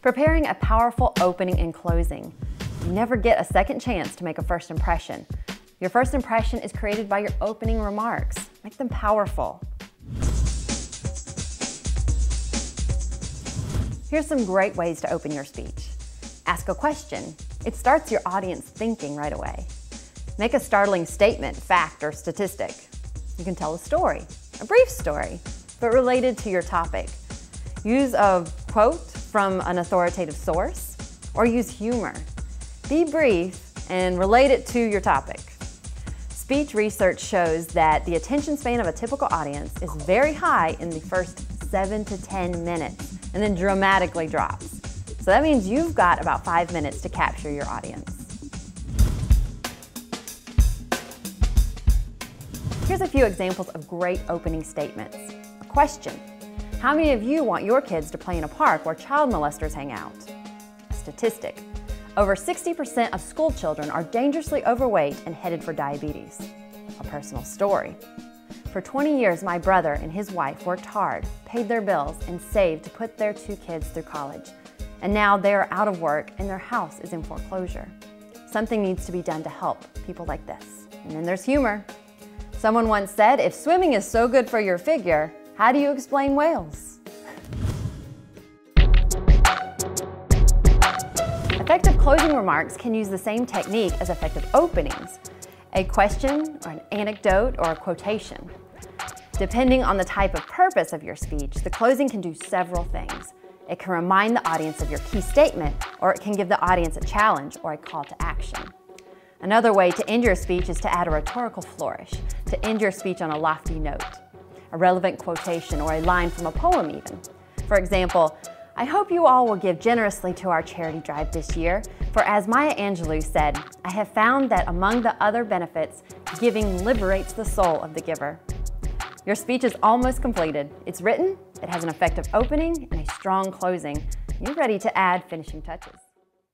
Preparing a powerful opening and closing. You never get a second chance to make a first impression. Your first impression is created by your opening remarks. Make them powerful. Here's some great ways to open your speech. Ask a question. It starts your audience thinking right away. Make a startling statement, fact, or statistic. You can tell a story, a brief story, but related to your topic. Use a quote from an authoritative source, or use humor. Be brief and relate it to your topic. Speech research shows that the attention span of a typical audience is very high in the first 7 to 10 minutes, and then dramatically drops. So that means you've got about 5 minutes to capture your audience. Here's a few examples of great opening statements. A question. How many of you want your kids to play in a park where child molesters hang out? A statistic. Over 60% of school children are dangerously overweight and headed for diabetes. A personal story. For 20 years, my brother and his wife worked hard, paid their bills, and saved to put their 2 kids through college. And now they are out of work and their house is in foreclosure. Something needs to be done to help people like this. And then there's humor. Someone once said, if swimming is so good for your figure, how do you explain whales? Effective closing remarks can use the same technique as effective openings. A question, or an anecdote, or a quotation. Depending on the type of purpose of your speech, the closing can do several things. It can remind the audience of your key statement, or it can give the audience a challenge or a call to action. Another way to end your speech is to add a rhetorical flourish, to end your speech on a lofty note, a relevant quotation, or a line from a poem even. For example, I hope you all will give generously to our charity drive this year, for as Maya Angelou said, I have found that among the other benefits, giving liberates the soul of the giver. Your speech is almost completed. It's written, it has an effective opening and a strong closing. You're ready to add finishing touches.